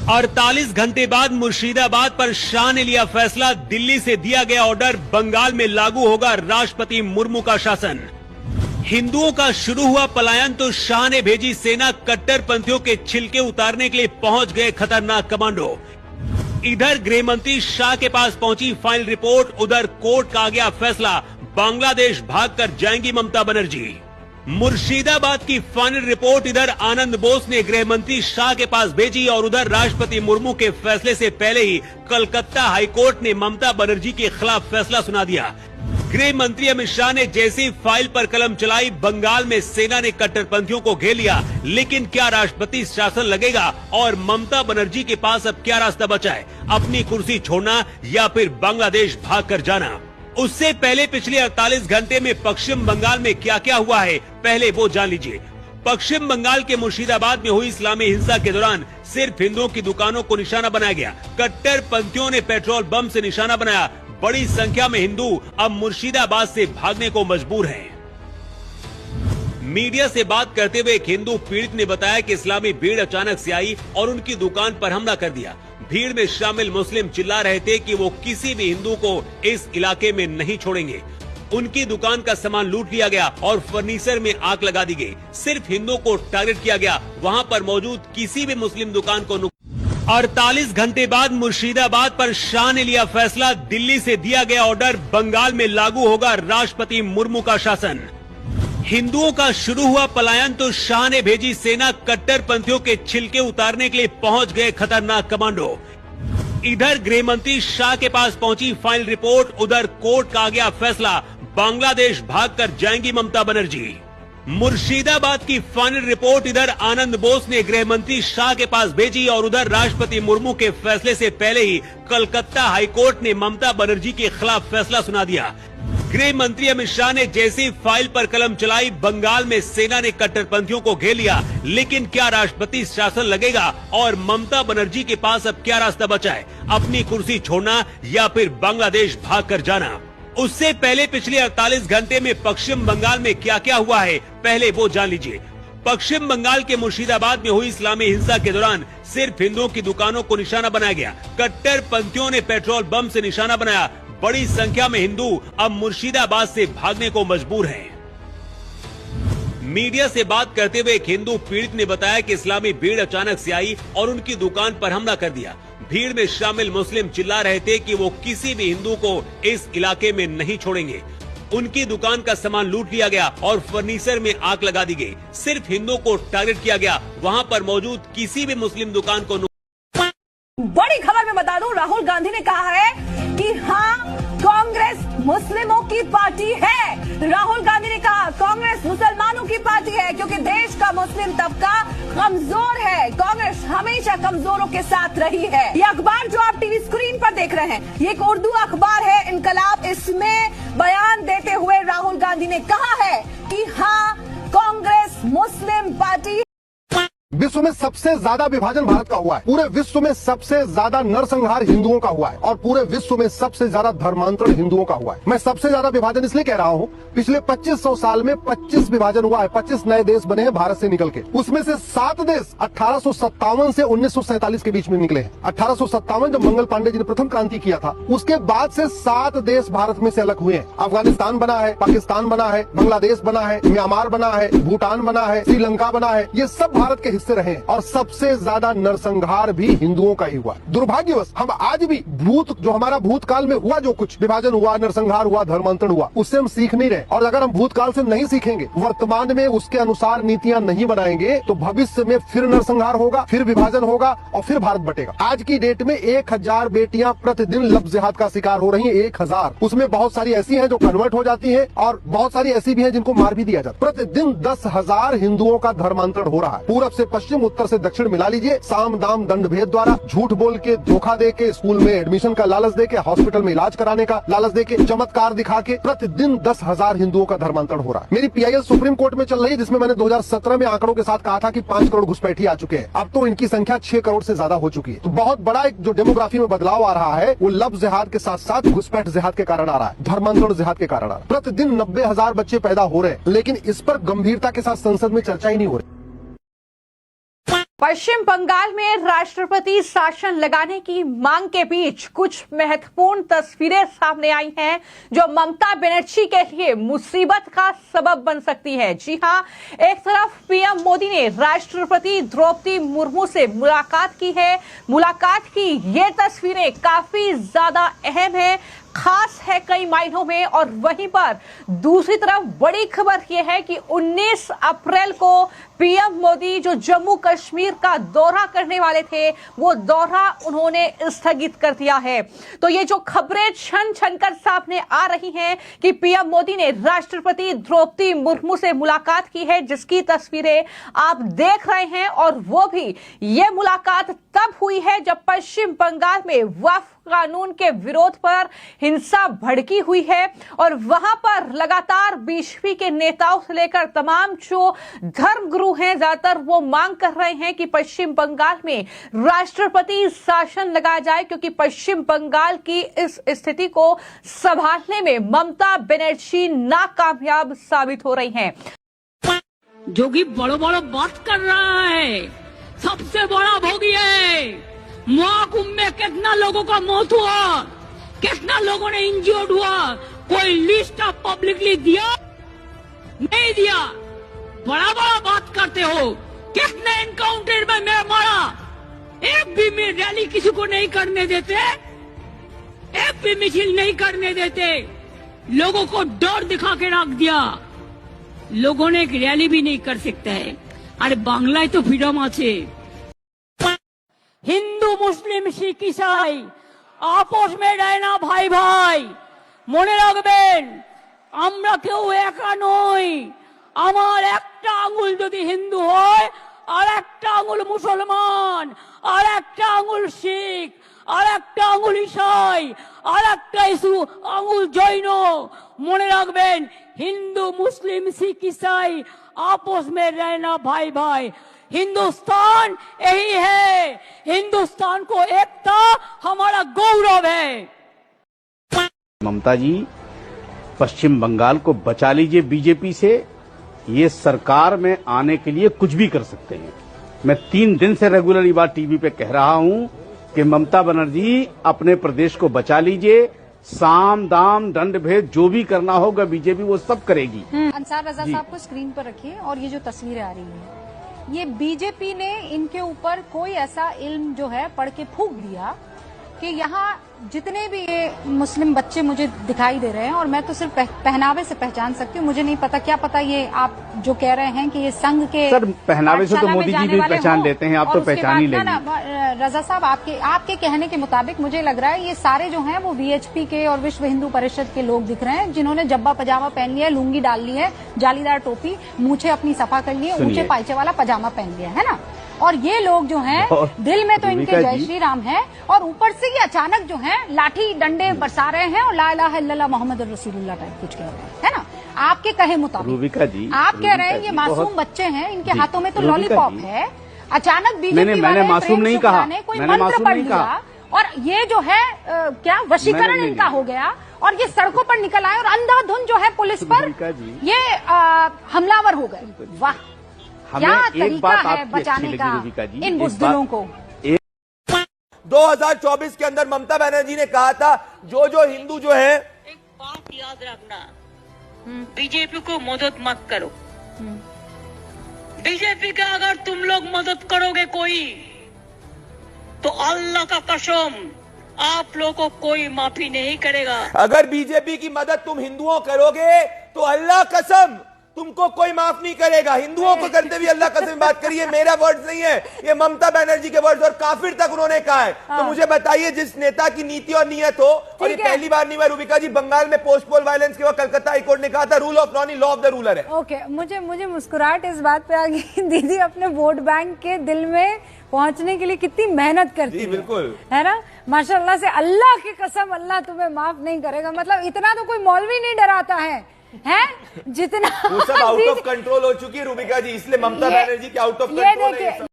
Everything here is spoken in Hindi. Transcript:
48 घंटे बाद मुर्शिदाबाद पर शाह ने लिया फैसला। दिल्ली से दिया गया ऑर्डर, बंगाल में लागू होगा राष्ट्रपति मुर्मू का शासन। हिंदुओं का शुरू हुआ पलायन तो शाह ने भेजी सेना। कट्टरपंथियों के छिलके उतारने के लिए पहुंच गए खतरनाक कमांडो। इधर गृह मंत्री शाह के पास पहुंची फाइनल रिपोर्ट, उधर कोर्ट का आ गया फैसला। बांग्लादेश भागकर जाएंगी ममता बनर्जी। मुर्शिदाबाद की फाइनल रिपोर्ट इधर आनंद बोस ने गृह मंत्री शाह के पास भेजी और उधर राष्ट्रपति मुर्मू के फैसले से पहले ही कलकत्ता हाईकोर्ट ने ममता बनर्जी के खिलाफ फैसला सुना दिया। गृह मंत्री अमित शाह ने जैसी फाइल पर कलम चलाई, बंगाल में सेना ने कट्टरपंथियों को घेर लिया। लेकिन क्या राष्ट्रपति शासन लगेगा और ममता बनर्जी के पास अब क्या रास्ता बचा है? अपनी कुर्सी छोड़ना या फिर बांग्लादेश भागकर जाना? उससे पहले पिछले 48 घंटे में पश्चिम बंगाल में क्या क्या हुआ है, पहले वो जान लीजिए। पश्चिम बंगाल के मुर्शिदाबाद में हुई इस्लामी हिंसा के दौरान सिर्फ हिंदुओं की दुकानों को निशाना बनाया गया। कट्टरपंथियों ने पेट्रोल बम से निशाना बनाया। बड़ी संख्या में हिंदू अब मुर्शिदाबाद से भागने को मजबूर हैं। मीडिया से बात करते हुए एक हिंदू पीड़ित ने बताया कि इस्लामी भीड़ अचानक से आई और उनकी दुकान पर हमला कर दिया। भीड़ में शामिल मुस्लिम चिल्ला रहे थे कि वो किसी भी हिंदू को इस इलाके में नहीं छोड़ेंगे। उनकी दुकान का सामान लूट लिया गया और फर्नीचर में आग लगा दी गई। सिर्फ हिंदुओं को टारगेट किया गया। वहां पर मौजूद किसी भी मुस्लिम दुकान को 48 घंटे बाद मुर्शिदाबाद पर शाह ने लिया फैसला। दिल्ली से दिया गया ऑर्डर, बंगाल में लागू होगा राष्ट्रपति मुर्मू का शासन। हिंदुओं का शुरू हुआ पलायन तो शाह ने भेजी सेना। कट्टरपंथियों के छिलके उतारने के लिए पहुंच गए खतरनाक कमांडो। इधर गृह मंत्री शाह के पास पहुंची फाइनल रिपोर्ट, उधर कोर्ट का आ गया फैसला। बांग्लादेश भागकर जाएंगी ममता बनर्जी। मुर्शिदाबाद की फाइनल रिपोर्ट इधर आनंद बोस ने गृह मंत्री शाह के पास भेजी और उधर राष्ट्रपति मुर्मू के फैसले से पहले ही कलकत्ता हाईकोर्ट ने ममता बनर्जी के खिलाफ फैसला सुना दिया। गृह मंत्री अमित शाह ने जैसी फाइल पर कलम चलाई, बंगाल में सेना ने कट्टरपंथियों को घेर लिया। लेकिन क्या राष्ट्रपति शासन लगेगा और ममता बनर्जी के पास अब क्या रास्ता बचा है? अपनी कुर्सी छोड़ना या फिर बांग्लादेश भागकर जाना? उससे पहले पिछले 48 घंटे में पश्चिम बंगाल में क्या क्या हुआ है, पहले वो जान लीजिए। पश्चिम बंगाल के मुर्शिदाबाद में हुई इस्लामी हिंसा के दौरान सिर्फ हिंदुओं की दुकानों को निशाना बनाया गया। कट्टरपंथियों ने पेट्रोल बम से निशाना बनाया। बड़ी संख्या में हिंदू अब मुर्शिदाबाद से भागने को मजबूर हैं। मीडिया से बात करते हुए एक हिंदू पीड़ित ने बताया कि इस्लामी भीड़ अचानक से आई और उनकी दुकान पर हमला कर दिया। भीड़ में शामिल मुस्लिम चिल्ला रहे थे कि वो किसी भी हिंदू को इस इलाके में नहीं छोड़ेंगे। उनकी दुकान का सामान लूट लिया गया और फर्नीचर में आग लगा दी गई। सिर्फ हिंदुओं को टारगेट किया गया। वहां पर मौजूद किसी भी मुस्लिम दुकान को। बड़ी खबर में बता दूं, राहुल गांधी ने कहा है कि हाँ, कांग्रेस मुस्लिमों की पार्टी है। राहुल गांधी ने कहा कांग्रेस मुसलमानों की पार्टी है क्योंकि देश का मुस्लिम तबका कमजोर है। कांग्रेस हमेशा कमजोरों के साथ रही है। ये अखबार जो आप टीवी स्क्रीन पर देख रहे हैं, ये एक उर्दू अखबार है इनकलाब। इसमें बयान देते हुए राहुल गांधी ने कहा है कि हाँ, कांग्रेस मुस्लिम पार्टी। विश्व में सबसे ज्यादा विभाजन भारत का हुआ है। पूरे विश्व में सबसे ज्यादा नरसंहार हिंदुओं का हुआ है और पूरे विश्व में सबसे ज्यादा धर्मांतरण हिंदुओं का हुआ है। मैं सबसे ज्यादा विभाजन इसलिए कह रहा हूँ, पिछले 2500 साल में 25 विभाजन हुआ है। 25 नए देश बने हैं भारत से निकल के। उसमें से 7 देश 1857 से 1947 के बीच में निकले हैं। 1857 जब मंगल पांडे जी ने प्रथम क्रांति किया था, उसके बाद से 7 देश भारत में से अलग हुए हैं। अफगानिस्तान बना है, पाकिस्तान बना है, बांग्लादेश बना है, म्यांमार बना है, भूटान बना है, श्रीलंका बना है। ये सब भारत के हिस्से रहे और सबसे ज्यादा नरसंहार भी हिंदुओं का ही हुआ। दुर्भाग्यवश हम आज भी जो हमारा भूतकाल में हुआ, जो कुछ विभाजन हुआ, नरसंहार हुआ, धर्मांतरण हुआ, उससे हम सीख नहीं रहे। और अगर हम भूतकाल से नहीं सीखेंगे, वर्तमान में उसके अनुसार नीतियां नहीं बनाएंगे, तो भविष्य में फिर नरसंहार होगा, फिर विभाजन होगा और फिर भारत बटेगा। आज की डेट में 1000 बेटियां प्रतिदिन लफ्ज़ जिहाद का शिकार हो रही हैं। 1000। उसमें बहुत सारी ऐसी हैं जो कन्वर्ट हो जाती हैं और बहुत सारी ऐसी भी हैं जिनको मार भी दिया जाता है। प्रतिदिन 10,000 हिंदुओं का धर्मांतरण हो रहा है। पूरब से पश्चिम, उत्तर से दक्षिण मिला लीजिए। साम दाम दंड भेद द्वारा, झूठ बोल के, धोखा दे के, स्कूल में एडमिशन का लालच दे के, हॉस्पिटल में इलाज कराने का लालच दे के, चमत्कार दिखा के प्रतिदिन 10,000 हिंदुओं का धर्मांतरण हो रहा है। मेरी PIL सुप्रीम कोर्ट में चल रही है, जिसमें मैंने 2017 में आंकड़ों के साथ कहा था कि 5 करोड़ घुसपैठी आ चुके हैं। अब तो इनकी संख्या 6 करोड़ से ज्यादा हो चुकी है। तो बहुत बड़ा एक जो डेमोग्राफी में बदलाव आ रहा है, वो लफ्ज़ जिहाद के साथ साथ घुसपैठ जिहाद के कारण आ रहा है, धर्मांतरण जिहाद के कारण आ रहा है। प्रतिदिन 90,000 बच्चे पैदा हो रहे हैं, लेकिन इस पर गंभीरता के साथ संसद में चर्चा ही नहीं हो रही। पश्चिम बंगाल में राष्ट्रपति शासन लगाने की मांग के बीच कुछ महत्वपूर्ण तस्वीरें सामने आई हैं जो ममता बनर्जी के लिए मुसीबत का सबब बन सकती है। जी हां, एक तरफ पीएम मोदी ने राष्ट्रपति द्रौपदी मुर्मू से मुलाकात की है। मुलाकात की ये तस्वीरें काफी ज्यादा अहम है, खास है कई मायनों में। और वहीं पर दूसरी तरफ बड़ी खबर यह है कि 19 अप्रैल को पीएम मोदी जो जम्मू कश्मीर का दौरा करने वाले थे वो दौरा उन्होंने स्थगित कर दिया है। तो ये जो खबरें छन छन कर सामने आ रही हैं कि पीएम मोदी ने राष्ट्रपति द्रौपदी मुर्मू से मुलाकात की है, जिसकी तस्वीरें आप देख रहे हैं। और वो भी ये मुलाकात तब हुई है जब पश्चिम बंगाल में वक्फ कानून के विरोध पर हिंसा भड़की हुई है और वहां पर लगातार बीजेपी के नेताओं से लेकर तमाम जो धर्मगुरु हैं ज्यादातर वो मांग कर रहे हैं कि पश्चिम बंगाल में राष्ट्रपति शासन लगाया जाए, क्योंकि पश्चिम बंगाल की इस स्थिति को संभालने में ममता बनर्जी नाकामयाब साबित हो रही हैं। जोगी बड़ो बड़ो बात कर रहा है, सबसे बड़ा भोगी है। महाकुंभ में कितना लोगों का मौत हुआ, कितना लोगों ने इंजर्ड हुआ, कोई लिस्ट आप पब्लिकली दिया नहीं दिया? बड़ा बड़ा बात करते हो। कितने एनकाउंटर में मैं मारा, एक भी में रैली किसी को नहीं करने देते, एक भी मिছিল नहीं करने देते, लोगों को डर दिखा के रख दिया। लोगों ने एक रैली भी नहीं कर सकते है। अरे बांग्लाয় तो फ्रीडम আছে। হিন্দু মুসলিম শিখ ইসাই আপোষ में रहना भाई भाई। মনে রাখবেন আমরা কেউ একা নই। আমার একটা আঙ্গুল যদি হিন্দু হয় আর একটা আঙ্গুল মুসলমান আর একটা আঙ্গুল শিখ আর একটা আঙ্গুল ইসাই আর একটা আঙ্গুল জৈন। মনে রাখবেন হিন্দু মুসলিম শিখ ইসাই আপোষ में रहना भाई भाई। हिंदुस्तान यही है, हिंदुस्तान को एकता हमारा गौरव है। ममता जी, पश्चिम बंगाल को बचा लीजिए बीजेपी से। ये सरकार में आने के लिए कुछ भी कर सकते हैं। मैं 3 दिन से रेगुलर ये बात टीवी पे कह रहा हूं कि ममता बनर्जी अपने प्रदेश को बचा लीजिए। साम दाम दंड भेद जो भी करना होगा बीजेपी वो सब करेगी। अंसार रजा साहब को स्क्रीन पर रखिए। और ये जो तस्वीरें आ रही हैं, ये बीजेपी ने इनके ऊपर कोई ऐसा इल्म जो है पढ़ के फूंक दिया कि यहाँ जितने भी ये मुस्लिम बच्चे मुझे दिखाई दे रहे हैं, और मैं तो सिर्फ पहनावे से पहचान सकती हूँ, मुझे नहीं पता क्या पता ये आप जो कह रहे हैं कि ये संघ के सर पहनावे से तो मोदी जी भी पहचान लेते हैं, आप तो पहचान ही लेंगे। रजा साहब आपके कहने के मुताबिक मुझे लग रहा है ये सारे जो हैं वो वीएचपी के और विश्व हिंदू परिषद के लोग दिख रहे हैं, जिन्होंने जब्बा पजामा पहन लिया है, लुंगी डाल ली है, जालीदार टोपी, मूछे अपनी सफा कर ली है, ऊंचे पाइचे वाला पजामा पहन लिया है ना। और ये लोग जो हैं दिल में तो इनके जय श्री राम है, और ऊपर से ये अचानक जो है लाठी डंडे बरसा रहे हैं और ला इलाहा इल्लल्लाह मोहम्मद रसूलुल्लाह टाइप कुछ कह रहे हैं, है ना। आपके कहे मुताबिक रूबिका जी, आप कह रहे हैं ये मासूम बच्चे हैं, इनके हाथों में तो लॉलीपॉप है। अचानक बीजेपी मैंने मासूम नहीं कहा, कोई मंत्र पढ़ लिया और ये जो है क्या वशीकरण इनका हो गया, और ये सड़कों पर निकल आए और अंधाधुंध जो है पुलिस पर ये हमलावर हो गए। वाह, क्या तरीका है बचाने का इन बुज़दिलों को। 2024 के अंदर ममता बनर्जी ने कहा था जो हिंदू जो है, एक बात याद रखना, बीजेपी को मदद मत करो। बीजेपी का अगर तुम लोग मदद करोगे कोई, तो अल्लाह का कसम आप लोगों को कोई माफी नहीं करेगा। अगर बीजेपी की मदद तुम हिंदुओं करोगे तो अल्लाह कसम तुमको कोई माफ नहीं करेगा। हिंदुओं को करते हुए अल्लाह कसम बात करिए, मेरा वर्ड नहीं है, ये ममता बनर्जी के वर्ड, और काफिर तक उन्होंने कहा है। तो मुझे बताइए, जिस नेता की नीति और नियत हो, और ये पहली बार नहीं हुआ रूबिका जी, बंगाल में पोस्ट पोल वायलेंस के वक्त कलकत्ता हाईकोर्ट ने कहा था रूल ऑफ लॉ नहीं, लॉ ऑफ द रूलर है। ओके, मुझे मुस्कुराहट इस बात पे आ गई दीदी अपने वोट बैंक के दिल में पहुंचने के लिए कितनी मेहनत करती है, बिल्कुल है ना। माशाल्लाह से, अल्लाह की कसम अल्लाह तुम्हें माफ नहीं करेगा। मतलब इतना तो कोई मौलवी नहीं डराता है जितना वो सब आउट ऑफ कंट्रोल हो चुकी है रूबिका जी, इसलिए ममता बनर्जी के आउट ऑफ कंट्रोल है।